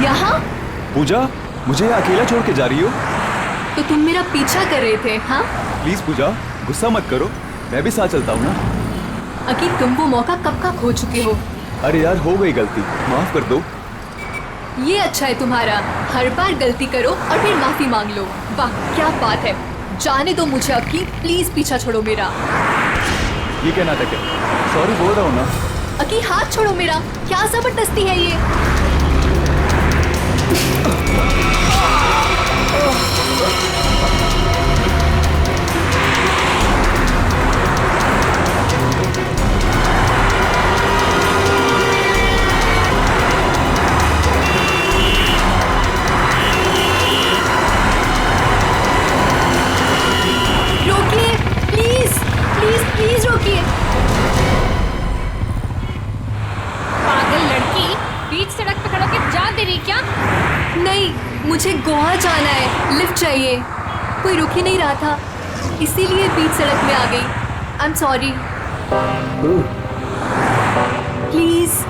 यहाँ? पूजा, मुझे अकेला छोड़ के जा रही हो? तो तुम मेरा पीछा कर रहे थे, हाँ? प्लीज पूजा, गुस्सा मत करो, मैं भी साथ चलता हूँ ना। अकी, तुम वो मौका कब का खो चुके हो। अरे यार, हो गई गलती, माफ कर दो। ये अच्छा है तुम्हारा, हर बार गलती करो और फिर माफी मांग लो। वाह क्या बात है। जाने दो मुझे अकी, प्लीज पीछा छोड़ो मेरा। ये क्या नाटक है? सॉरी बोल रहा हूँ ना। अकी हाथ छोड़ो मेरा, क्या जबरदस्ती है ये। रोकिए प्लीज, प्लीज प्लीज रोकिए। पागल लड़की, बीच सड़क पे खड़ो के जान दे रही क्या? नहीं, मुझे गोवा जाना है, लिफ्ट चाहिए। कोई रुक ही नहीं रहा था, इसीलिए बीच सड़क में आ गई। आई am sorry. Please.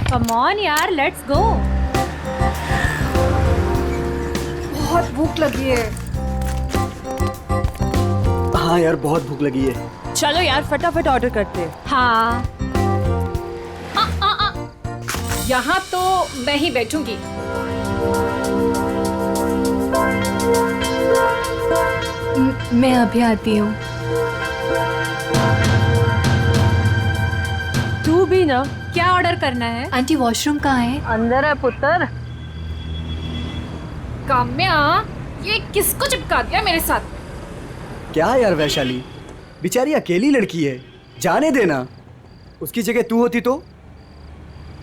Come on यार, लेट्स गो। बहुत भूख लगी है। हाँ यार, बहुत भूख लगी है। चलो यार, फटाफट ऑर्डर करते हैं। हाँ। यहाँ तो मैं ही बैठूंगी। मैं अभी आती हूँ। तू भी ना। क्या ऑर्डर करना है? आंटी वॉशरूम कहाँ है? अंदर है पुत्र। काम्या, ये किसको चिपका दिया मेरे साथ? क्या यार वैशाली, बेचारी अकेली लड़की है, जाने देना। उसकी जगह तू होती तो?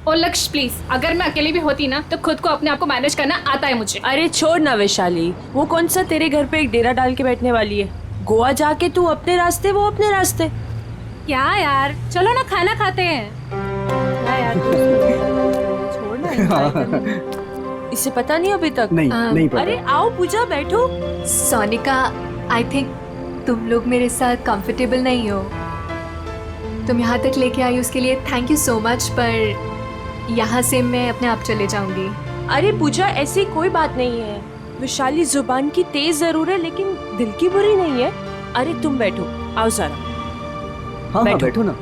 ओ लक्ष्य प्लीज, अगर मैं अकेली भी होती ना तो खुद को अपने आप को मैनेज करना आता है मुझे। अरे छोड़ ना वैशाली, वो कौन सा तेरे घर पे एक डेरा डाल के बैठने वाली है। गोवा जाके तू अपने रास्ते, वो अपने रास्ते। क्या यार, चलो ना खाना खाते हैं। क्या यार, छोड़ ना, enjoy करना। इसे पता नहीं अभी तक? नहीं, नहीं पता। अरे आओ पूजा, बैठो। सोनिका, आई थिंक तुम लोग मेरे साथ कंफर्टेबल नहीं हो। तुम यहाँ तक लेके आई उसके लिए थैंक यू सो मच, पर यहाँ से मैं अपने आप चले जाऊंगी। अरे पूजा, ऐसी कोई बात नहीं है। वैशाली जुबान की तेज जरूर है, लेकिन दिल की बुरी नहीं है। अरे तुम बैठो, आओ जरा। हाँ हाँ, बैठो। बैठो ना।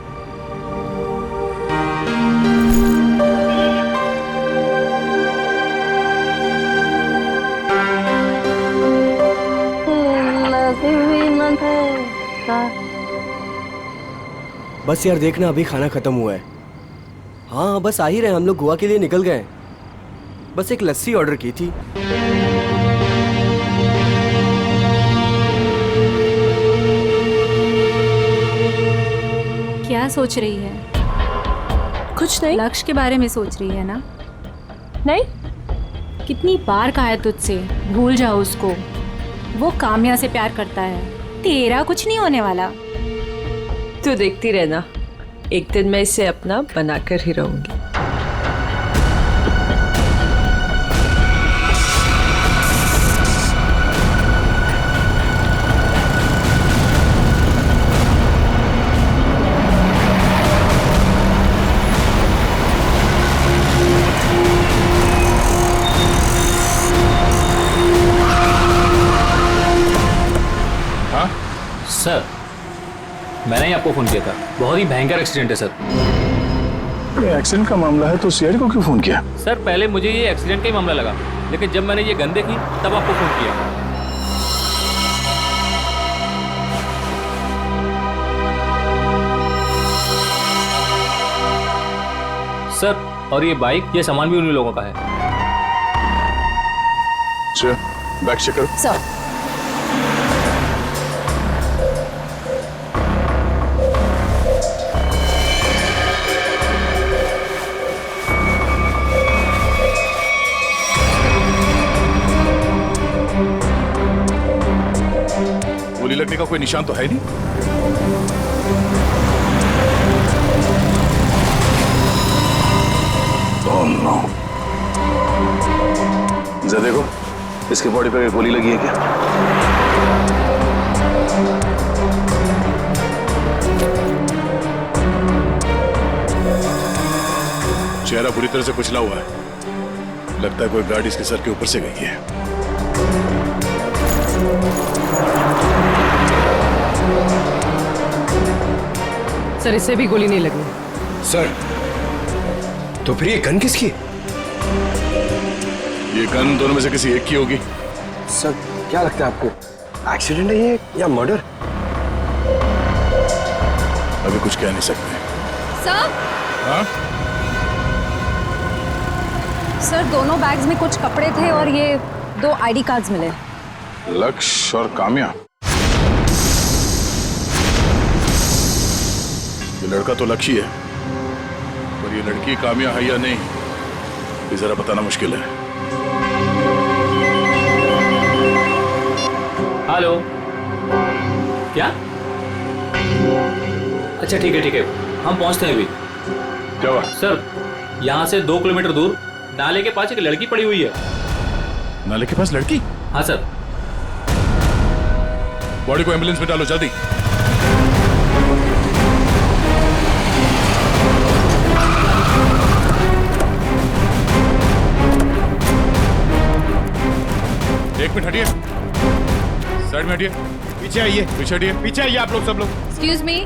बस यार देखना, अभी खाना खत्म हुआ है। हाँ बस आ ही रहे, हम लोग गोवा के लिए निकल गए। बस एक लस्सी ऑर्डर की थी। क्या सोच रही है? कुछ नहीं। लक्ष्य के बारे में सोच रही है ना? नहीं। कितनी बार कहा है तुझसे, भूल जाओ उसको। वो काम्या से प्यार करता है, तेरा कुछ नहीं होने वाला। तू देखती रहना, एक दिन मैं इसे अपना बनाकर ही रहूंगी। सर, मैंने ही आपको फ़ोन किया था। बहुत ही भयंकर एक्सीडेंट है सर। ये एक्सीडेंट का मामला है तो सीआईडी को क्यों फोन किया? सर, पहले मुझे ये एक्सीडेंट का ही मामला लगा, लेकिन जब मैंने ये गन देखी तब आपको फ़ोन किया। सर, और ये बाइक, ये सामान भी उन्हीं लोगों का है। अच्छा, बैग चेक करो। सर, का कोई निशान तो है नहीं। नो। जरा देखो, इसके बॉडी पर गोली लगी है क्या? चेहरा पूरी तरह से कुचला हुआ है। लगता है कोई गाड़ी इसके सर के ऊपर से गई है। सर, इससे भी गोली नहीं लगी। सर, तो फिर ये गन किसकी है? ये गन दोनों में से किसी एक की होगी। सर, क्या लगता है आपको, एक्सीडेंट है ये या मर्डर? अभी कुछ कह नहीं सकते। सर, हाँ? सर दोनों बैग्स में कुछ कपड़े थे और ये 2 आईडी कार्ड्स मिले। लक्ष्य और काम्या। ये लड़का तो लक्ष्य है, पर ये लड़की काम्या है या नहीं, ये जरा बताना मुश्किल है। हेलो, क्या? अच्छा ठीक है, हम पहुंचते हैं अभी। क्या हुआ? सर, यहाँ से 2 किलोमीटर दूर नाले के पास एक लड़की पड़ी हुई है। नाले के पास लड़की? हाँ सर। बॉडी को एम्बुलेंस में डालो जल्दी। एक मिनट हटिए, साइड में हटिए, पीछे आइए, पीछे हटिए, पीछे आइए आप लोग, सब लोग। Excuse me.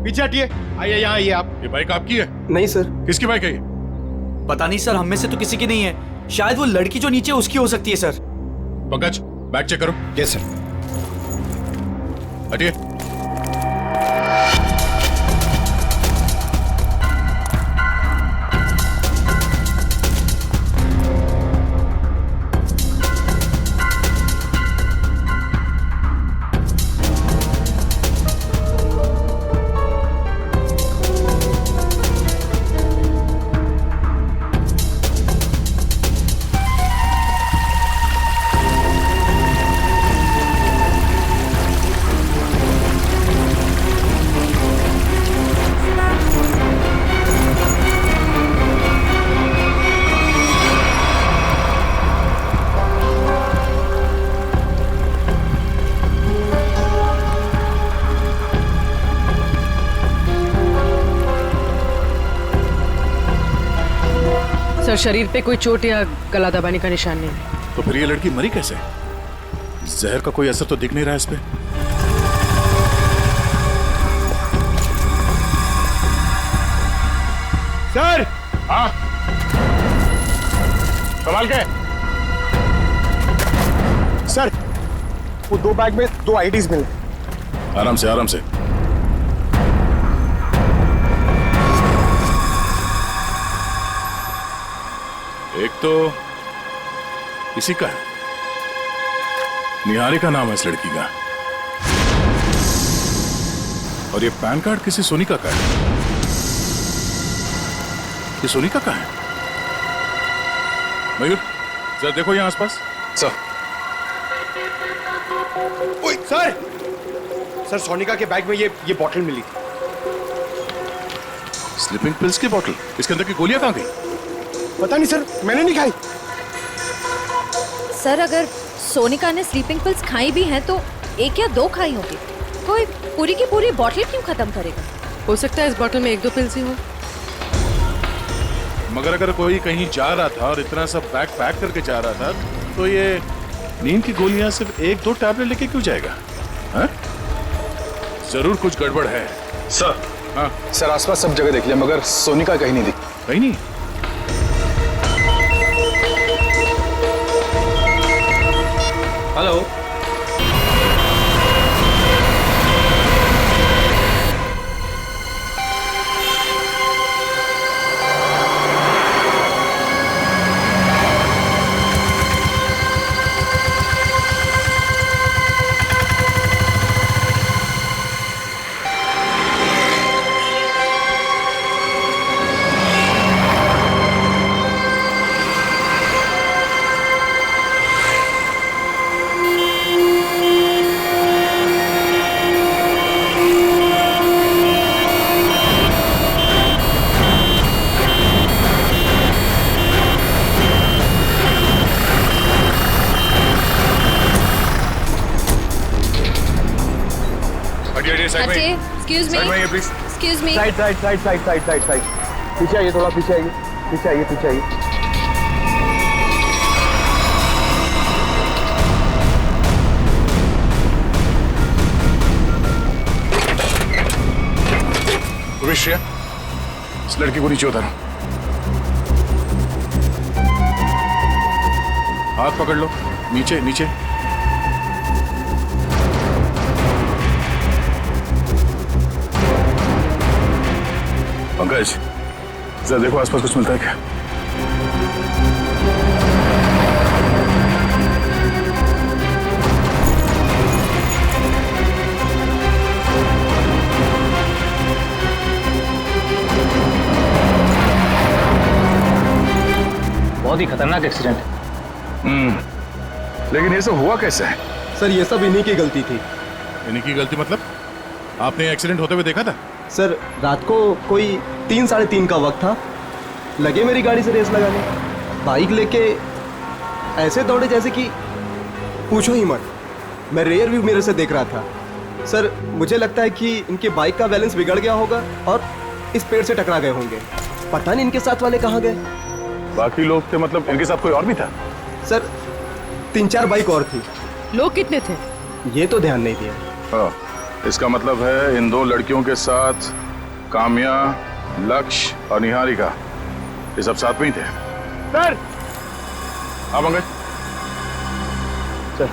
पीछे हटिए, आइए यहाँ आइए आप। ये बाइक आपकी है? नहीं सर। किसकी बाइक है ये? पता नहीं सर, हम में से तो किसी की नहीं है। शायद वो लड़की जो नीचे उसकी हो सकती है सर। पंकज, बैग चेक करो। Yes sir. हटिए। सर, शरीर पे कोई चोट या गला दबाने का निशान नहीं है। तो फिर ये लड़की मरी कैसे? जहर का कोई असर तो दिख नहीं रहा है इस पे। सर! हाँ? संभाल के। सर, वो 2 बैग में 2 आईडीज मिले। आराम से, आराम से। एक तो इसी का है, निहारिका नाम है इस लड़की का, और ये पैन कार्ड किसी सोनिका का है। ये सोनिका का है। मयूर, जरा देखो यहाँ आसपास। सर। ओए सर, सर सोनिका के बैग में ये बॉटल मिली थी। स्लीपिंग पिल्स की बॉटल? इसके अंदर की गोलियां कहाँ गई? पता नहीं सर, मैंने नहीं खाई। सर, अगर सोनिका ने स्लीपिंग पिल्स खाई भी हैं तो 1 या 2 खाई होगी। कोई पूरी की पूरी बॉटल क्यों खत्म करेगा? हो सकता है इस बोतल में 1-2 पिल्स ही हो। मगर अगर कोई कहीं जा रहा था और इतना सब बैग पैक करके जा रहा था, तो ये नींद की गोलियां सिर्फ 1-2 टैबलेट लेके क्यों जाएगा? हाँ? जरूर कुछ गड़बड़ है। सर। हाँ? सर, आसपास सब जगह देख लिया मगर सोनिका कहीं नहीं दिखी। कहीं नहीं? हेलो, हटिए साइड में, एक्सक्यूज मी, साइड में आइए please. Excuse me. Side side side side side side side पीछे आइए, थोड़ा पीछे आइए, पीछे आइए, पीछे आइए। विश्रिया, इस लड़की को नीचे उतारो। हाथ पकड़ लो, नीचे नीचे। पंकज, जरा देखो आसपास कुछ मिलता है क्या? बहुत ही खतरनाक एक्सीडेंट है। लेकिन ये सब हुआ कैसे है? सर ये सब इन्हीं की गलती थी। इन्हीं की गलती मतलब? आपने एक्सीडेंट होते हुए देखा था? सर रात को कोई 3 साढ़े 3 का वक्त था, लगे मेरी गाड़ी से रेस लगाने, बाइक लेके ऐसे दौड़े जैसे कि पूछो ही मत। मैं रेयर व्यू मिरर से देख रहा था। सर मुझे लगता है कि इनके बाइक का बैलेंस बिगड़ गया होगा और इस पेड़ से टकरा गए होंगे। पता नहीं इनके साथ वाले कहाँ गए। बाकी लोग थे मतलब इनके साथ कोई और भी था? सर 3-4 बाइक और थी। लोग कितने थे? ये तो ध्यान नहीं दिया। हाँ, इसका मतलब है इन 2 लड़कियों के साथ काम्या, लक्ष्य और निहारिका, ये सब साथ में ही थे। सर हाँ पंकज, सर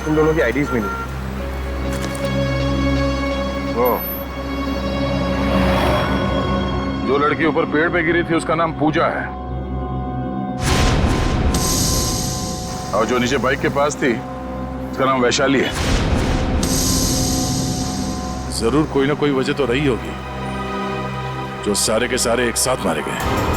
इन दोनों की आईडीज मिली। वो जो लड़की ऊपर पेड़ पे गिरी थी उसका नाम पूजा है, और जो नीचे बाइक के पास थी उसका नाम वैशाली है। जरूर कोई ना कोई वजह तो रही होगी जो सारे के सारे एक साथ मारे गए।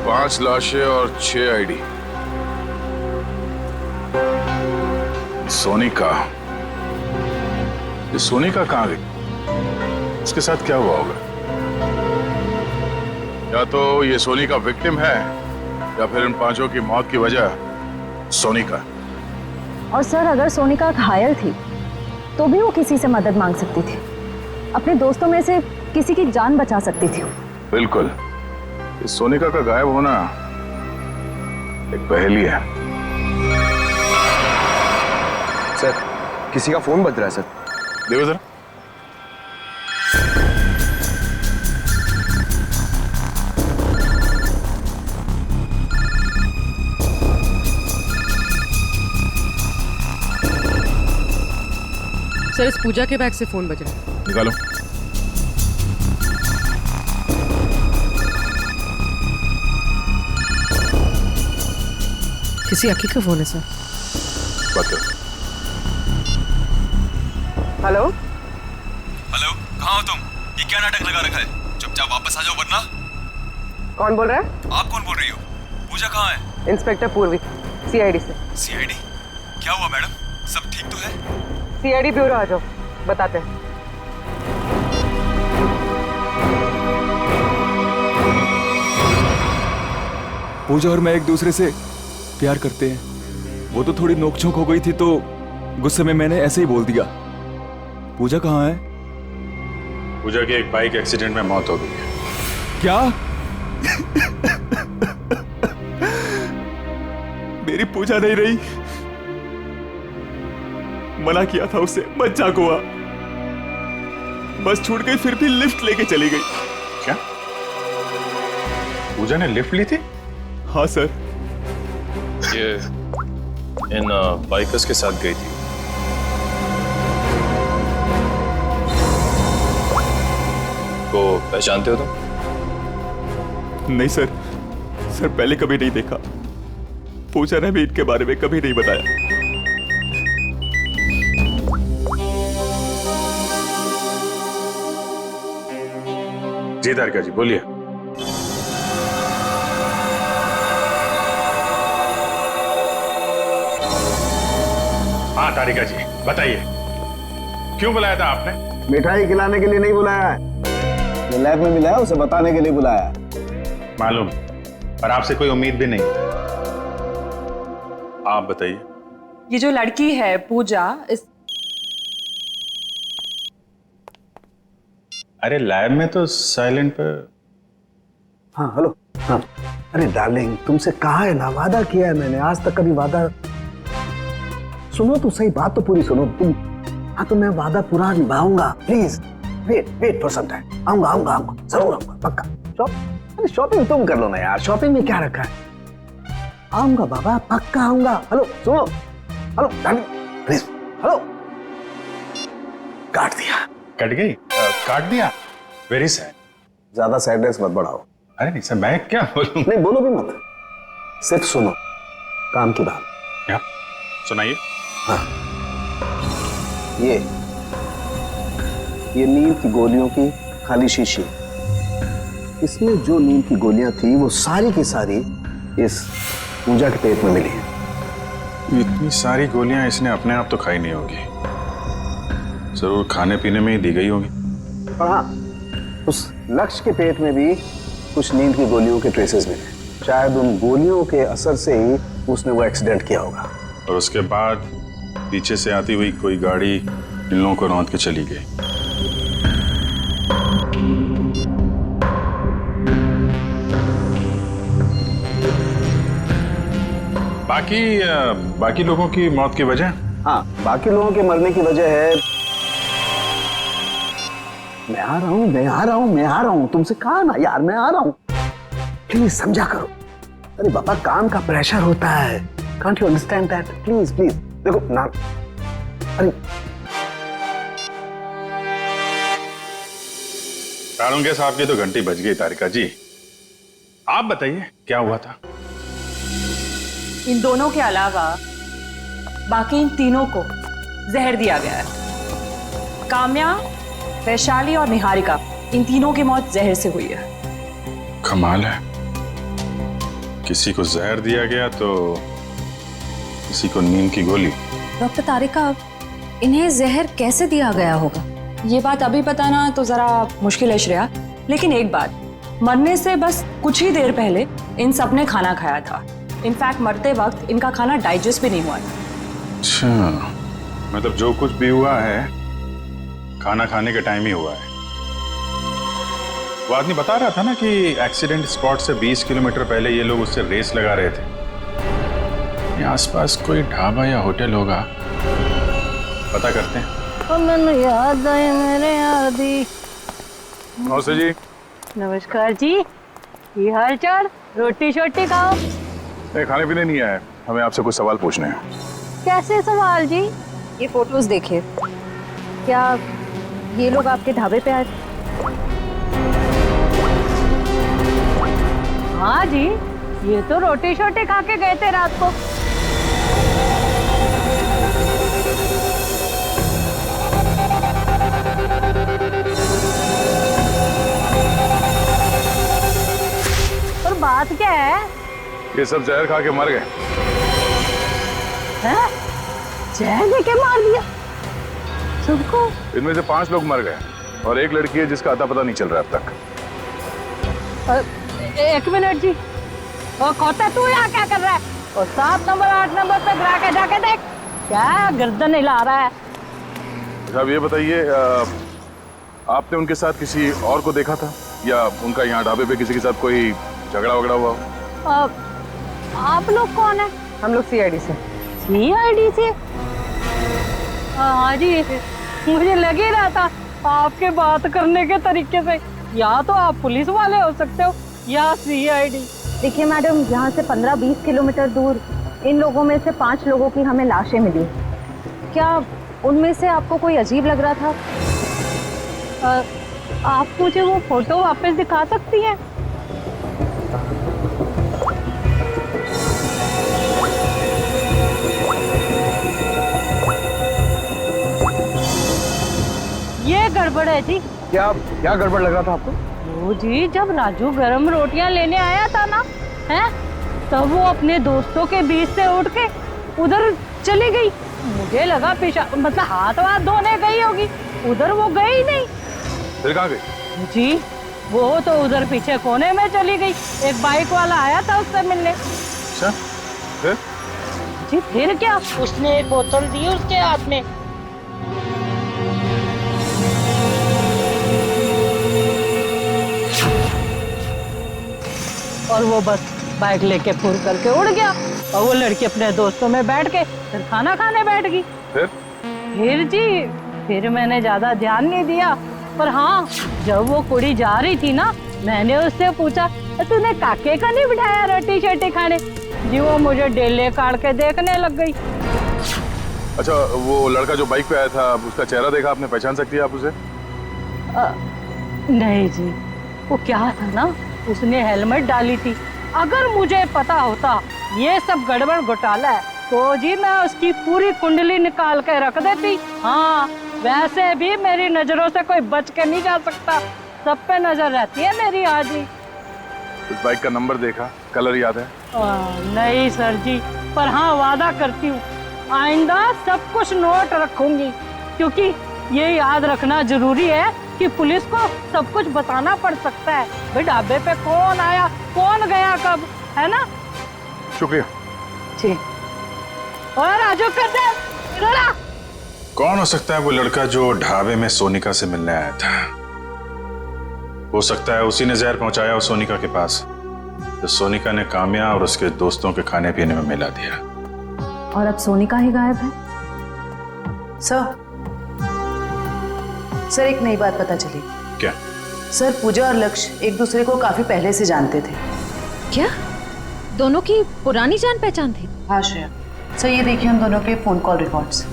पांच लाशें और 6 आईडी। सोनिका, ये सोनिका कहां गई? उसके साथ क्या हुआ होगा? या तो ये सोनिका विक्टिम है या फिर इन 5 की मौत की वजह सोनिका। और सर अगर सोनिका घायल थी तो भी वो किसी से मदद मांग सकती थी, अपने दोस्तों में से किसी की जान बचा सकती थी। बिल्कुल, इस सोनिका का गायब होना एक पहेली है। सर किसी का फोन बज रहा है सर। देखो जरा। सर इस पूजा के बैग से फोन बज रहा है। निकालो। किसी अकी का फोन है सर। बात करो। हेलो हेलो, कहाँ हो तुम? ये क्या नाटक लगा रखा है? चुपचाप वापस आ जाओ वरना। कौन बोल रहा है? आप कौन बोल रही हो? पूजा कहाँ है? इंस्पेक्टर पूर्वी, सीआईडी से। सीआईडी? क्या हुआ मैडम? सब ठीक तो है? सीआईडी ब्यूरो आ जाओ, बताते हैं। पूजा और मैं एक दूसरे से प्यार करते हैं। वो तो थोड़ी नोकझोंक हो गई थी तो गुस्से में मैंने ऐसे ही बोल दिया। पूजा कहाँ है? पूजा की एक बाइक एक्सीडेंट में मौत हो गई है। क्या? मेरी पूजा नहीं रही। मना किया था उसे, मत जा गोवा। बस छूट गई, फिर भी लिफ्ट लेके चली गई। क्या पूजा ने लिफ्ट ली थी? हाँ सर। ये इन बाइकर्स के साथ गई थी। को पहचानते हो तुम? नहीं सर, सर पहले कभी नहीं देखा। पूजा ने भी इनके बारे में कभी नहीं बताया। जी तारिका जी बोलिए। हाँ तारिका जी बताइए, क्यों बुलाया था आपने? मिठाई खिलाने के लिए नहीं बुलाया है, जो लैब में मिला है उसे बताने के लिए बुलाया है। मालूम, पर आपसे कोई उम्मीद भी नहीं। आप बताइए। ये जो लड़की है पूजा, इस अरे लैब में तो साइलेंट पर। हाँ हेलो। हाँ अरे डार्लिंग, तुमसे कहा है ना, वादा किया है मैंने, आज तक कभी वादा। सुनो तो सही, बात तो पूरी सुनो तुम। हाँ तो मैं वादा पूरा निभाऊंगा, please wait for some time. आऊंगा आऊंगा आऊंगा, जरूर आऊंगा, पक्का। शॉपिंग तुम कर लो ना यार, शॉपिंग में क्या रखा है। आऊंगा बाबा, पक्का आऊंगा। हेलो सुनो, हेलो डार्लिंग प्लीज, हेलो। काट दिया। कट गई? काट दिया? Very sad. ज्यादा सैडनेस मत बढ़ाओ। अरे नहीं सर, मैं क्या बोलूं? नहीं बोलो भी मत, सिर्फ सुनो काम की बात। क्या सुनाइए? हाँ ये नींद की गोलियों की खाली शीशी, इसमें जो नींद की गोलियां थी वो सारी की सारी इस पूजा के पेट में मिली है। इतनी सारी गोलियां इसने अपने आप तो खाई नहीं होगी, जरूर खाने पीने में ही दी गई होगी। और हाँ, उस लक्ष्य के पेट में भी कुछ नींद की गोलियों के ट्रेसेस मिले। शायद उन गोलियों के असर से ही उसने वो एक्सीडेंट किया होगा। और उसके बाद पीछे से आती हुई कोई गाड़ी इन लोगों को रौंद के चली गई। बाकी लोगों की मौत की वजह? हाँ, बाकी लोगों के मरने की वजह है, मैं आ रहा हूँ, तुमसे कहा ना यार, मैं आ रहा हूँ, प्लीज समझा करो। अरे बाबा काम का प्रेशर होता है, can't you understand that? Please देखो ना। अरे तारुंगे साहब की तो घंटी बज गई। तारिका जी आप बताइए क्या हुआ था? इन दोनों के अलावा बाकी इन तीनों को जहर दिया गया है। काम्या, वैशाली और निहारिका, इन तीनों की मौत जहर से हुई है। कमाल है, किसी को जहर दिया गया तो किसी को नींद की गोली। डॉक्टर तारिका, इन्हें जहर कैसे दिया गया होगा? ये बात अभी बताना तो जरा मुश्किल है श्रेया, लेकिन एक बात, मरने से बस कुछ ही देर पहले इन सब ने खाना खाया था। इनफैक्ट मरते वक्त इनका खाना डाइजेस्ट भी नहीं हुआ था। अच्छा, मतलब जो कुछ भी हुआ है खाना खाने के टाइम ही हुआ है। वो आदमी बता रहा था ना कि एक्सीडेंट स्पॉट से 20 किलोमीटर पहले ये लोग उससे रेस लगा रहे थे। आसपास कोई ढाबा या होटल होगा, पता करते हैं। याद आए मेरे आदि। नमस्ते जी। नमस्कार जी, ये हाल चाल? रोटी शोटी खाओ। नहीं, खाने पीने नहीं आए, हमें आपसे कुछ सवाल पूछने हैं। कैसे सवाल जी? ये फोटोज देखिए, क्या ये लोग आपके ढाबे पे आए? हाँ जी, ये तो रोटी शोटी खा के गए थे रात को। और बात क्या है? ये सब जहर खा के मर गए। हैं? जहर लेके मार दिया सबको? इनमें से 5 लोग मर गए और एक लड़की है जिसका अता पता नहीं चल रहा अब तक। एक मिनट जी, और खोता तू यहाँ क्या कर रहा है? और 7 नंबर 8 नंबर पे जाके जाके देख, क्या गर्दन हिला रहा है? साहब ये बताइए, आपने उनके साथ किसी और को देखा था या उनका यहाँ ढाबे पे किसी के साथ कोई झगड़ा वगड़ा हुआ? आप लोग कौन है? हम लोग सीआईडी से। सीआईडी से? हाँ जी, मुझे लग ही रहा था आपके बात करने के तरीके से, या तो आप पुलिस वाले हो सकते हो या सीआईडी। देखिए मैडम, यहाँ से 15-20 किलोमीटर दूर इन लोगों में से 5 लोगों की हमें लाशें मिली। क्या उनमें से आपको कोई अजीब लग रहा था? आप मुझे वो फोटो वापस दिखा सकती हैं? है जी। क्या क्या गड़बड़ लग रहा था आपको? वो जी, जब राजू गरम रोटियां लेने आया था ना, हैं, तब वो अपने दोस्तों के बीच से उठ के उधर चली गई। मुझे लगा मतलब हाथ वाथ धोने गई होगी, उधर वो गई नहीं। फिर कहाँ गई? जी वो तो उधर पीछे कोने में चली गई। एक बाइक वाला आया था उससे मिलने। अच्छा, फिर? जी फिर क्या, उसने एक बोतल दी उसके हाथ में। और वो बस बाइक लेके फुर करके उड़ गया। और वो लड़की अपने दोस्तों में बैठ के फिर खाना खाने बैठ गई। फिर जी फिर मैंने ज्यादा ध्यान नहीं दिया, पर हाँ जब वो कुड़ी जा रही थी ना, मैंने उससे पूछा तूने काके का नहीं बिठाया रोटी शोटी खाने? जी वो मुझे डेले काट के देखने लग गई। अच्छा, वो लड़का जो बाइक पे आया था, उसका चेहरा देखा आपने? पहचान सकती है आप उसे? नहीं जी, वो क्या था ना, उसने हेलमेट डाली थी। अगर मुझे पता होता ये सब गड़बड़ घोटाला है तो जी मैं उसकी पूरी कुंडली निकाल के रख देती। हाँ वैसे भी मेरी नजरों से कोई बच के नहीं जा सकता, सब पे नजर रहती है मेरी। आज ही उस बाइक का नंबर देखा, कलर याद है? नहीं सर जी, पर हाँ वादा करती हूँ आइंदा सब कुछ नोट रखूंगी, क्योंकि ये याद रखना जरूरी है कि पुलिस को सब कुछ बताना पड़ सकता है। भाई ढाबे पे कौन आया कौन गया कब, है ना? शुक्रिया जी। और राजू कर दे इधर आ। कौन हो सकता है वो लड़का जो ढाबे में सोनिका से मिलने आया था? हो सकता है उसी ने जहर पहुंचाया हो सोनिका के पास, तो सोनिका ने काम्या और उसके दोस्तों के खाने पीने में मिला दिया। और अब सोनिका ही गायब है। सर एक नई बात पता चली। क्या? सर पूजा और लक्ष्य एक दूसरे को काफी पहले से जानते थे। क्या दोनों की पुरानी जान पहचान थी? हाँ श्रेया। सर ये देखिए उन दोनों के फोन कॉल रिकॉर्ड्स।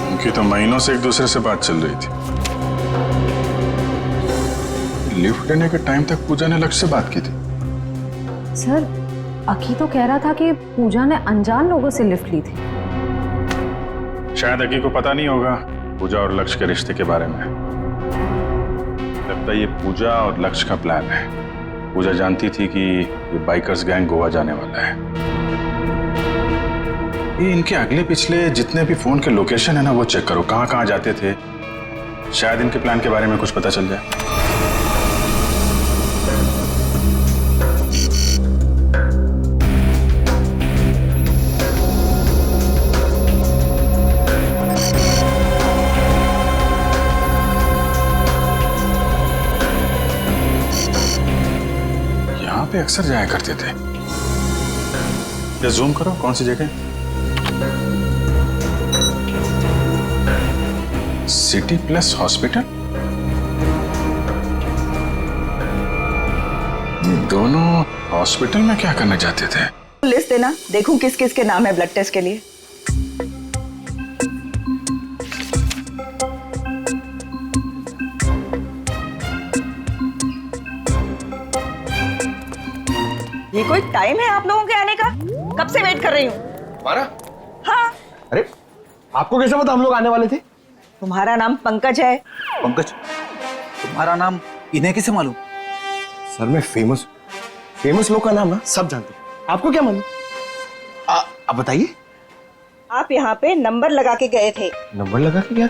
उनकी तो महीनों से एक दूसरे से बात चल रही थी। लिफ्ट लेने के टाइम तक पूजा ने लक्ष्य से बात की थी। सर अकी तो कह रहा था कि पूजा ने अनजान लोगों से लिफ्ट ली थी। शायद अकी को पता नहीं होगा पूजा और लक्ष्य के रिश्ते के बारे में। लगता है ये पूजा और लक्ष्य का प्लान है। पूजा जानती थी कि ये बाइकर्स गैंग गोवा जाने वाला है। ये इनके अगले पिछले जितने भी फोन के लोकेशन है ना, वो चेक करो, कहाँ कहाँ जाते थे। शायद इनके प्लान के बारे में कुछ पता चल जाए। पे अक्सर जाया करते थे। ये जूम करो, कौन सी जगह? City plus hospital. दोनों हॉस्पिटल में क्या करना चाहते थे? लिस्ट देना, देखूं किस किस के नाम है ब्लड टेस्ट के लिए। ये कोई टाइम है आप लोगों के आने का? कब से वेट कर रही हूँ। हमारा? हाँ। अरे आपको कैसे पता हम लोग आने वाले थे? तुम्हारा नाम पंकज है। पंकज? तुम्हारा नाम इन्हें कैसे मालूम? सर मैं फेमस लोग का नाम ना सब जानते हैं। आपको क्या मालूम? आप बताइए। आप यहाँ पे नंबर लगा के गए थे। नंबर लगा के गया?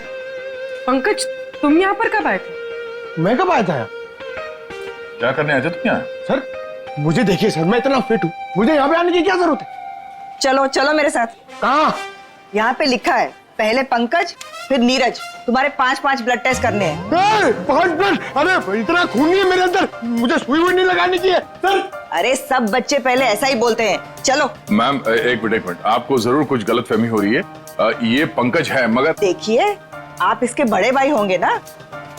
पंकज तुम यहाँ पर कब आए थे? मैं कब आया था यहाँ? क्या करने आए थे तुम यहाँ? सर मुझे देखिए सर, मैं इतना फिट हूँ, मुझे यहाँ पे आने की क्या जरूरत है? चलो चलो मेरे साथ। कहाँ? यहाँ पे लिखा है पहले पंकज फिर नीरज, तुम्हारे 5-5 ब्लड टेस्ट करने हैं। 5 ब्लड? अरे इतना खून नहीं है मेरे अंदर, मुझे सुई नहीं लगानी चाहिए सर। अरे सब बच्चे पहले ऐसा ही बोलते हैं। चलो। मैम एक मिनट, आपको जरूर कुछ गलतफहमी हो रही है। ये पंकज है, मगर देखिए आप इसके बड़े भाई होंगे ना,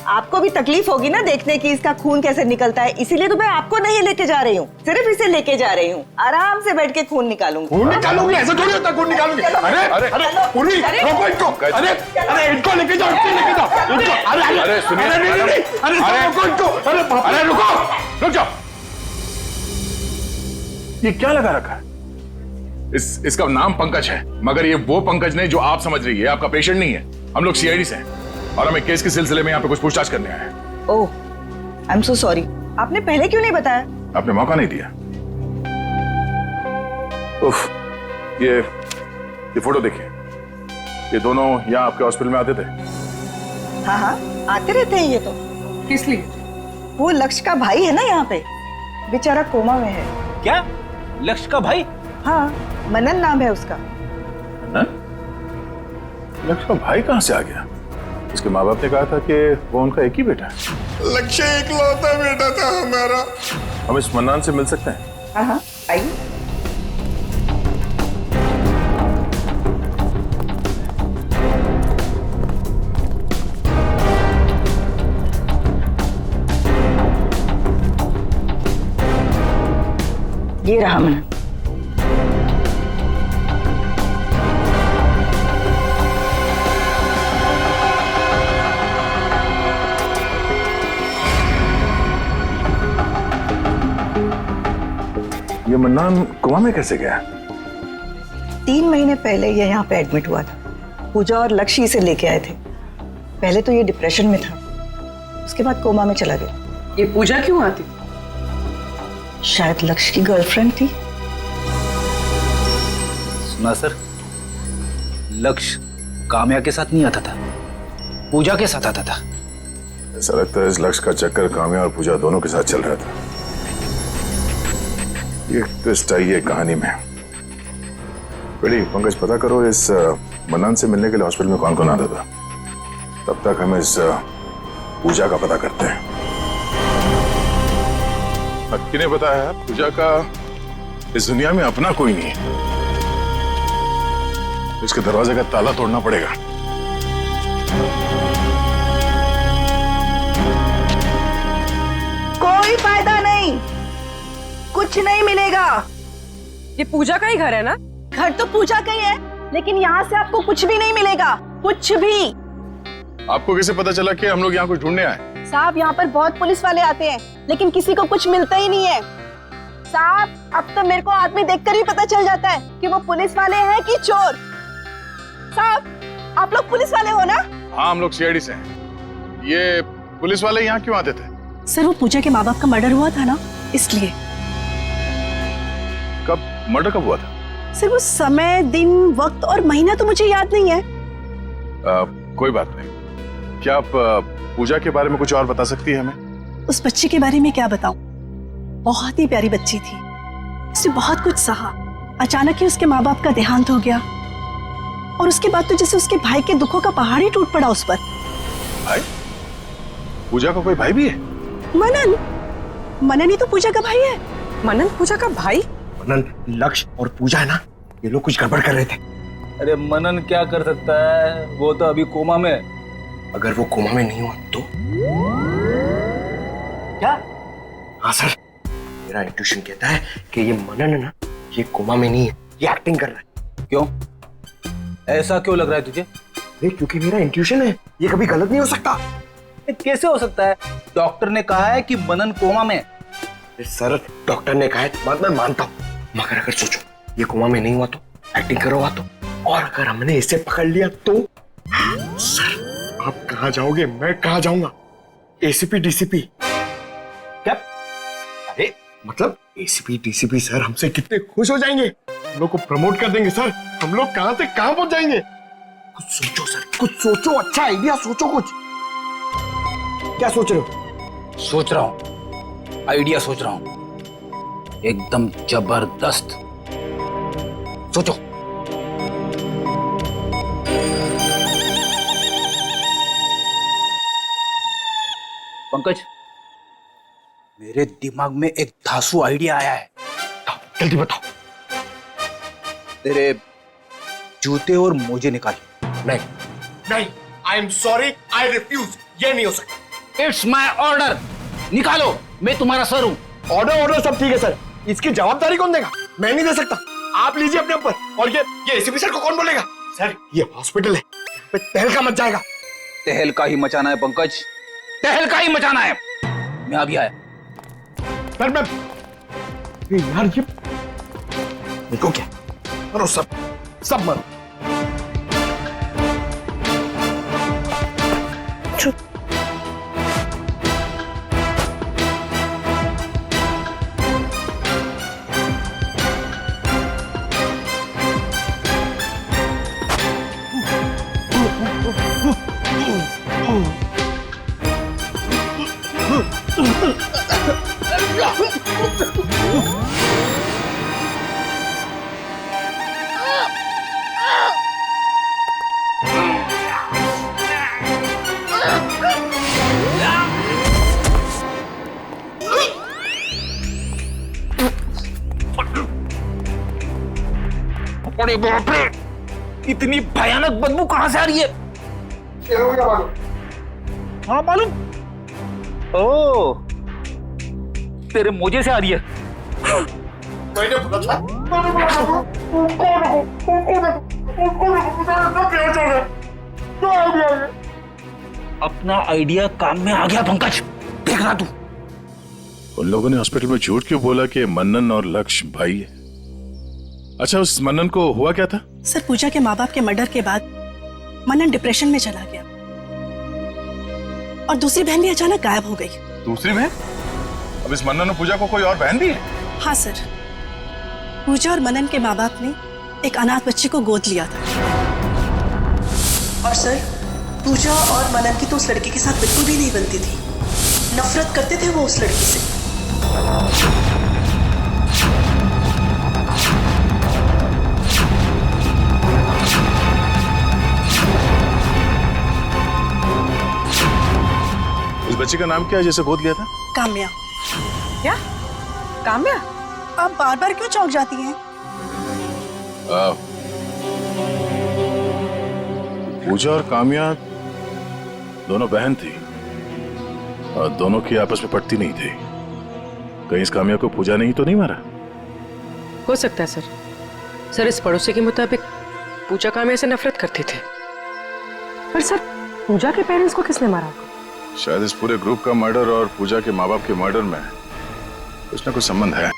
आपको भी तकलीफ होगी ना देखने की इसका खून कैसे निकलता है, इसीलिए तो मैं आपको नहीं लेके जा रही हूँ, सिर्फ इसे लेके जा रही हूँ। आराम से बैठ के खून निकालूंगी। खून निकालूंगी? ऐसा थोड़ी होता खून निकालूंगी। अरे अरे पूरी रोको इनको। अरे अरे इनको लेके जाओ, इनको लेके जाओ। अरे सुनिए, अरे रोको इनको। अरे रुक जाओ। ये क्या लगा रखा है? इसका नाम पंकज है, मगर ये वो पंकज नहीं जो आप समझ रही है। आपका पेशेंट नहीं है। हम लोग सीआईडी से हैं और हमें केस के सिलसिले में यहाँ पे कुछ पूछताछ करने आए हैं। ओह, आई एम सो सॉरी। आपने पहले क्यों नहीं बताया? आपने मौका नहीं दिया। उफ, ये फोटो देखिए। ये दोनों यहाँ आपके हॉस्पिटल में आते थे। हाँ हाँ, आते रहते हैं ये तो। किस लिए? वो लक्ष्य का भाई है ना यहाँ पे, बेचारा कोमा में है। क्या? लक्ष्य का भाई? हाँ, मनन नाम है उसका। लक्ष्य का भाई कहाँ से आ गया? उसके माँ बाप ने कहा था कि वो उनका एक ही बेटा है। लक्ष्य इकलौता बेटा था हमारा। हम इस मन्नान से मिल सकते हैं? हाँ हाँ, आइए। ये रहा मनन। ये मन्नान कोमा में कैसे गया? 3 महीने पहले ये यहाँ पे एडमिट हुआ था। पूजा और लक्ष्य इसे लेके आए थे। पहले तो ये डिप्रेशन में था, उसके बाद कोमा में चला गया। ये पूजा क्यों आती? शायद लक्ष्य की गर्लफ्रेंड थी। सुना सर, लक्ष्य काम्या के साथ नहीं आता था, पूजा के साथ आता था। ऐसा लगता है इस लक्ष्य का चक्कर काम्या और पूजा दोनों के साथ चल रहा था। ये ट्विस्ट आई है कहानी में। बड़ी पंकज, पता करो इस मन्नान से मिलने के लिए हॉस्पिटल में कौन कौन आता था। तब तक हम इस पूजा का पता करते हैं। हक्की ने बताया पूजा का इस दुनिया में अपना कोई नहीं है। इसके दरवाजे का ताला तोड़ना पड़ेगा। कोई फायदा नहीं, कुछ नहीं मिलेगा। ये पूजा का ही घर है ना? घर तो पूजा का ही है, लेकिन यहाँ से आपको कुछ भी नहीं मिलेगा, कुछ भी। आपको कैसे पता चला कि हम लोग यहाँ कुछ ढूंढने आए? साहब, यहाँ पर बहुत पुलिस वाले आते हैं, लेकिन किसी को कुछ मिलता ही नहीं है। साहब, अब तो मेरे को आदमी देखकर ही पता चल जाता है कि वो पुलिस वाले हैं कि चोर। साहब, आप लोग पुलिस वाले हो ना? हाँ, हम लोग सीआईडी से हैं। ये पुलिस वाले यहाँ क्यों आते थे? सर, वो पूजा के माँ बाप का मर्डर हुआ था ना, इसलिए। कब मर्डर कब हुआ था? सर, वो समय, दिन, वक्त और महीना तो मुझे याद नहीं है। कोई बात नहीं। क्या आप पूजा के बारे में कुछ और बता सकती है हमें? उस बच्ची के बारे में क्या बताऊं? बहुत ही प्यारी बच्ची थी, उसने बहुत कुछ सहा। अचानक ही उसके माँ बाप का देहांत हो गया और उसके बाद तो जैसे उसके भाई के दुखों का पहाड़ ही टूट पड़ा उस पर। भाई? पूजा का कोई भाई भी है? मनन। मनन ही तो पूजा का भाई है। मनन पूजा का भाई? मनन, लक्ष्य और पूजा है ना, ये लोग कुछ गड़बड़ कर रहे थे। अरे मनन क्या कर सकता है, वो तो अभी कोमा में। अगर वो कोमा में नहीं हुआ तो? क्या? हाँ सर, मेरा इंट्यूशन कहता है कि ये मनन है ना, ये कोमा में नहीं है, ये एक्टिंग कर रहा है। क्यों? ऐसा क्यों लग रहा है तुझे? अरे क्योंकि मेरा इंट्यूशन है, ये कभी गलत नहीं हो सकता। कैसे हो सकता है? डॉक्टर ने कहा है कि मनन कोमा में। सर, डॉक्टर ने कहा है, बात मैं मानता हूँ, मगर अगर सोचो ये कोमा में नहीं हुआ तो, एक्टिंग करो हुआ तो, और अगर हमने इसे पकड़ लिया तो? सर, आप कहाँ जाओगे, मैं कहाँ जाऊंगा? ACP DCP. क्या? अरे मतलब एसीपी डीसीपी सर हमसे कितने खुश हो जाएंगे, हम लोग को प्रमोट कर देंगे सर। हम लोग कहाँ से कहाँ पहुंच जाएंगे। कुछ सोचो सर, कुछ सोचो, अच्छा आइडिया सोचो कुछ। क्या सोच रहे हो? सोच रहा हूं, आइडिया सोच रहा हूं, एकदम जबरदस्त। सोचो। पंकज, मेरे दिमाग में एक धांसू आइडिया आया है। जल्दी बताओ। तेरे जूते और मोजे निकाल। नहीं नहीं, I am sorry, I refuse, ये नहीं हो सकता। इट्स माई ऑर्डर, निकालो, मैं तुम्हारा सर हूं। ऑर्डर सब ठीक है सर, इसकी जवाबदारी कौन देगा? मैं नहीं दे सकता, आप लीजिए अपने ऊपर। और ये एसीपी सर को कौन बोलेगा? सर, ये हॉस्पिटल है, यहाँ पे तहलका मच जाएगा। तहलका ही मचाना है पंकज, तहलका ही मचाना है। मैं अभी आया। सर, मैं यार ये देखो क्या, मरो सब, सब मरो। चुप। अरे बाप रे, इतनी भयानक बदबू कहां से आ रही है? हाँ मालूम। ओ, तेरे मोजे से आ रही है। मैंने बोला था। अपना आइडिया काम में आ गया पंकज, देखना तू। उन लोगों ने हॉस्पिटल में झूठ क्यों बोला कि मनन और लक्ष्य भाई है? अच्छा, उस मनन को हुआ क्या था? सर, पूजा के माँ बाप के मर्डर के बाद मनन डिप्रेशन में चला गया और दूसरी बहन भी अचानक गायब हो गई। दूसरी बहन? अब इस मनन और पूजा को कोई और बहन भी है? हाँ सर, पूजा और मनन के माँ बाप ने एक अनाथ बच्ची को गोद लिया था। और सर, पूजा और मनन की तो उस लड़की के साथ बिल्कुल भी नहीं बनती थी। नफरत करते थे वो उस लड़की से। इस बच्ची का नाम क्या है जिसे गोद लिया था? काम्या। क्या? काम्या? आप बार बार क्यों चौंक जाती हैं? पूजा और काम्या दोनों बहन थी और दोनों की आपस में पटती नहीं थी। कहीं इस काम्या को पूजा ने ही तो नहीं मारा? हो सकता है सर। सर, इस पड़ोसी के मुताबिक पूजा काम्या से नफरत करती थी। पर सर, पूजा के पेरेंट्स को किसने मारा? शायद इस पूरे ग्रुप का मर्डर और पूजा के माँ बाप के मर्डर में कुछ ना कुछ संबंध है।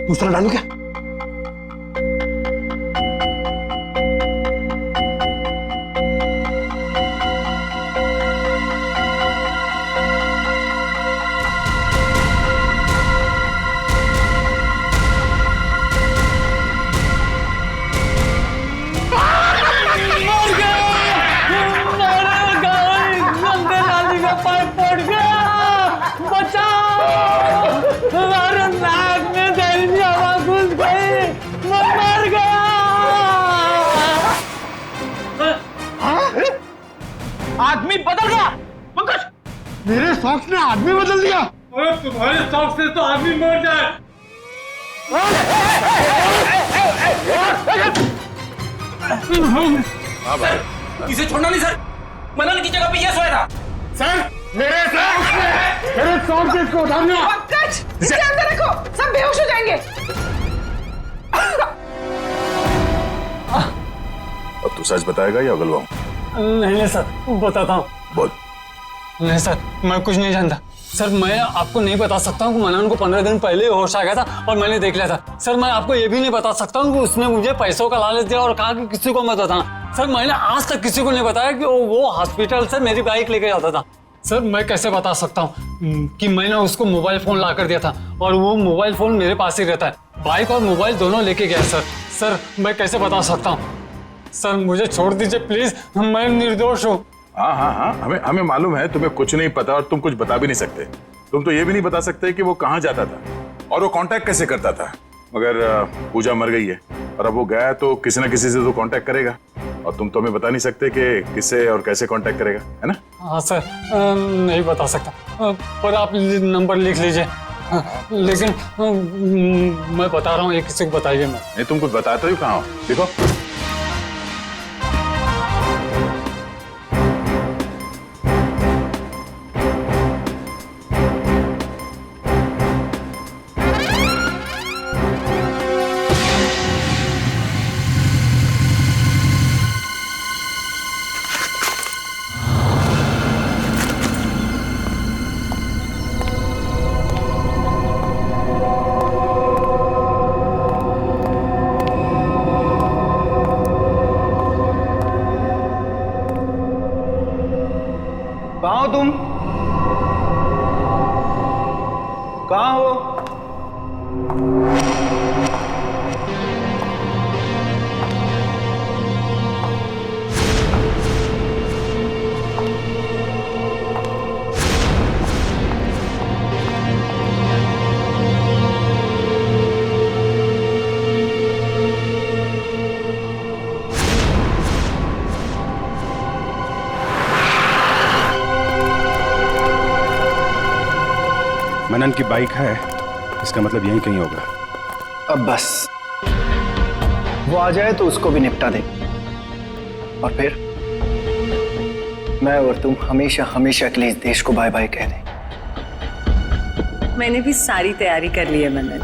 दूसरा डालू क्या? आदमी बदल गया पंकज। मेरे सॉक्स ने आदमी बदल दिया। अरे तुम्हारे सॉक्स से तो आदमी मर जाए। हाँ भाई, इसे छोड़ना नहीं सर। मनन की जगह पे ये सोया था। सर, मेरे सॉक्स इसको उठा दिया। पंकज, इसे अंदर रखो, सब बेहोश हो जाएंगे। अब तू सच बताएगा या उगलवाऊं? नहीं सर, बताता हूँ। बोल। नहीं सर, मैं कुछ नहीं जानता। सर, मैं आपको नहीं बता सकता हूँ कि मनन को 15 दिन पहले होश आ गया था और मैंने देख लिया था। सर, मैं आपको ये भी नहीं बता सकता हूँ कि उसने मुझे पैसों का लालच दिया और कहा कि किसी को मत बताना। सर, मैंने आज तक किसी को नहीं बताया कि वो हॉस्पिटल से मेरी बाइक लेके जाता था। सर, मैं कैसे बता सकता हूँ कि मैंने उसको मोबाइल फोन ला कर दिया था और वो मोबाइल फोन मेरे पास ही रहता है। बाइक और मोबाइल दोनों लेके गया सर। सर, मैं कैसे बता सकता हूँ? सर, मुझे छोड़ दीजिए प्लीज, मैं निर्दोष हूँ। हाँ हाँ हाँ, हमें मालूम है तुम्हें कुछ नहीं पता और तुम कुछ बता भी नहीं सकते। तुम तो ये भी नहीं बता सकते कि वो कहाँ जाता था और वो कांटेक्ट कैसे करता था। मगर पूजा मर गई है और अब वो गया तो किसी ना किसी से तो कांटेक्ट करेगा और तुम तो हमें बता नहीं सकते कि किससे और कैसे कांटेक्ट करेगा, है ना? हाँ सर, नहीं बता सकता, पर आप नंबर लिख लीजिए। लेकिन मैं बता रहा हूँ, ये किसी को बताइए मत। नहीं, तुम कुछ बताते हो कहाँ हो? देखो कहाँ हो तुम? कहाँ हो? मनन की बाइक है, इसका मतलब यहीं कहीं होगा। अब बस, वो आ जाए तो उसको भी निपटा दे, और फिर मैं और तुम हमेशा हमेशा के लिए इस देश को बाय बाय कह दें। मैंने भी सारी तैयारी कर ली है मनन।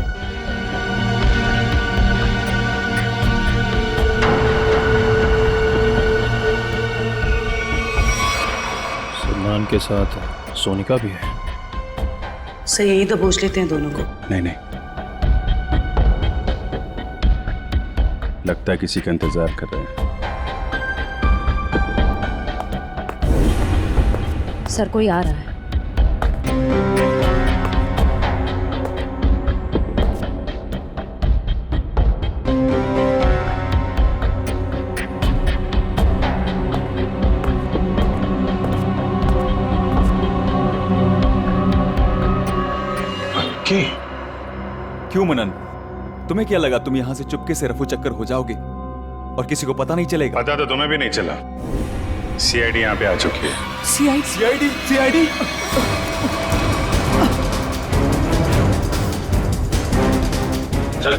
सलमान के साथ सोनिका भी है। सही, यही तो पूछ लेते हैं दोनों को। नहीं नहीं, लगता है किसी का इंतजार कर रहे हैं। सर कोई आ रहा है। क्यों मनन, तुम्हें क्या लगा तुम यहां से चुपके से रफू चक्कर हो जाओगे और किसी को पता नहीं चलेगा? पता तो तुम्हें भी नहीं चला। सीआईडी यहाँ पे आ चुकी है। सीआईडी? चल।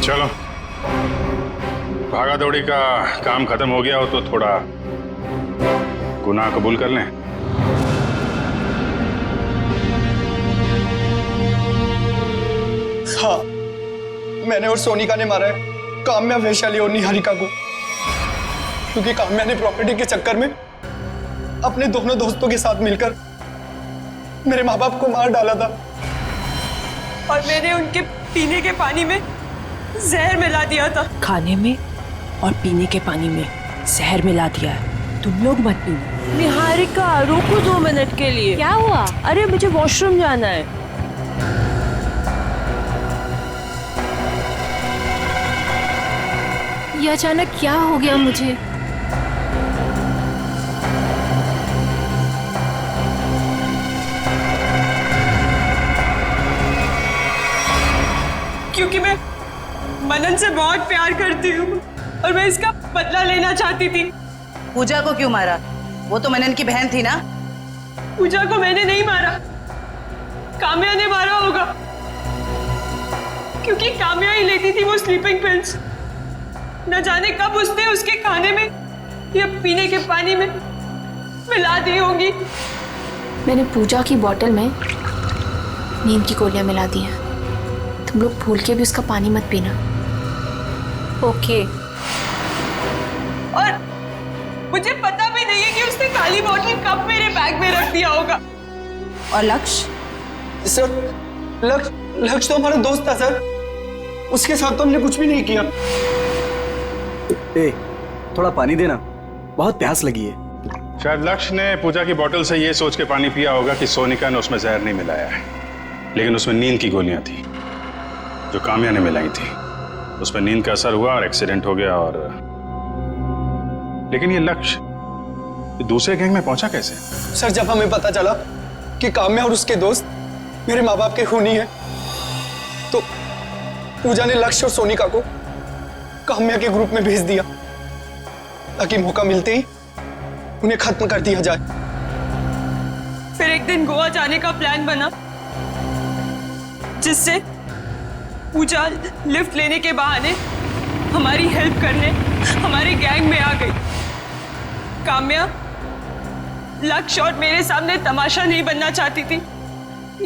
चलो, भागा दौड़ी का काम खत्म हो गया हो तो थोड़ा गुनाह कबूल कर लें। हाँ, मैंने और सोनिका ने मारा है काम्या, वैशाली और निहारिका को, क्योंकि काम्या ने प्रॉपर्टी के चक्कर में अपने दोनों दोस्तों के साथ मिलकर मेरे माँ बाप को मार डाला था। और मैंने उनके पीने के पानी में जहर मिला दिया था। खाने में और पीने के पानी में जहर मिला दिया है। तुम लोग मत पीना। निहारिका रुको 2 मिनट के लिए। क्या हुआ? अरे मुझे वॉशरूम जाना है। ये अचानक क्या हो गया मुझे? क्योंकि मैं मनन से बहुत प्यार करती हूँ और मैं इसका बदला लेना चाहती थी। पूजा को क्यों मारा? वो तो मनन की बहन थी ना। पूजा को मैंने नहीं मारा, काम्या ने मारा होगा, क्योंकि काम्या ही लेती थी वो स्लीपिंग पिल्स। न जाने कब उसने उसके खाने में या पीने के पानी में मिला दी होगी। मैंने पूजा की बोतल में नींद की गोलियां मिला दी हैं। तुम लोग भूल के भी उसका पानी मत पीना। ओके। और मुझे पता भी नहीं है कि उसने काली बोतल कब मेरे बैग में रख दिया होगा। और लक्ष्य? सर, लक्ष्य तो हमारा दोस्त था सर, उसके साथ तो हमने कुछ भी नहीं किया। ए, थोड़ा पानी देना, बहुत प्यास लगी है। शायद लक्ष्य ने पूजा की बोतल से ये सोच के पानी पिया होगा कि सोनिका ने उसमें जहर नहीं मिलाया है, लेकिन उसमें नींद की गोलियां थी जो काम्या ने मिलाई थी। उसमें नींद का असर हुआ और एक्सीडेंट हो गया। और लेकिन ये लक्ष्य दूसरे गैंग में पहुंचा कैसे? सर, जब हमें पता चला कि काम्या और उसके दोस्त मेरे माँ बाप के खूनी हैं, तो पूजा ने लक्ष्य और सोनिका को काम्या के ग्रुप में भेज दिया ताकि मौका मिलते ही उन्हें खत्म कर दिया जाए। फिर एक दिन गोवा जाने का प्लान बना, जिससे पूजा लिफ्ट लेने के बहाने हमारी हेल्प करने हमारे गैंग में आ गई। काम्या लक्ष्य और मेरे सामने तमाशा नहीं बनना चाहती थी,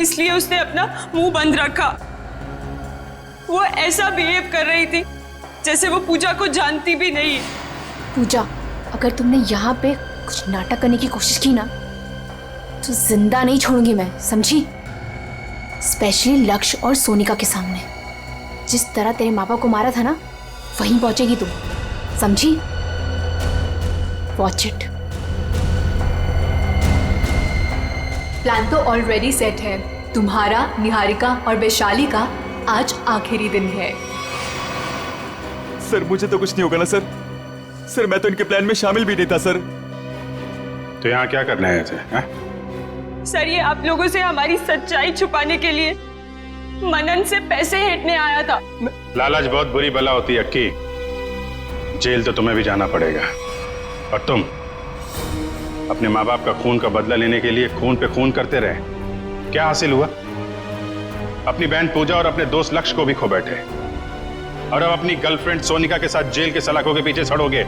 इसलिए उसने अपना मुंह बंद रखा। वो ऐसा बिहेव कर रही थी जैसे वो पूजा को जानती भी नहीं है। पूजा, अगर तुमने यहाँ पे कुछ नाटक करने की कोशिश की ना तो जिंदा नहीं छोड़ूंगी मैं, समझी? स्पेशली लक्ष्य और सोनिका के सामने। जिस तरह तेरे माँ बाप को मारा था ना, वहीं पहुंचेगी तुम, समझी? Watch it. प्लान तो ऑलरेडी सेट है। तुम्हारा, निहारिका और वैशाली का आज आखिरी दिन है। सर मुझे तो कुछ नहीं होगा ना सर? सर मैं तो इनके प्लान में शामिल भी नहीं था सर। तो यहाँ क्या करने आए थे? सर ये आप लोगों से हमारी सच्चाई छुपाने के लिए मनन से पैसे हेटने आया था। लालच बहुत बुरी बला होती है अक्की। जेल तो तुम्हें भी जाना पड़ेगा। और तुम अपने माँ बाप का खून का बदला लेने के लिए खून पे खून करते रहे। क्या हासिल हुआ? अपनी बहन पूजा और अपने दोस्त लक्ष्य को भी खो बैठे, और अब अपनी गर्लफ्रेंड सोनिका के साथ जेल के सलाखों के पीछे सड़ोगे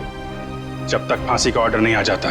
जब तक फांसी का ऑर्डर नहीं आ जाता।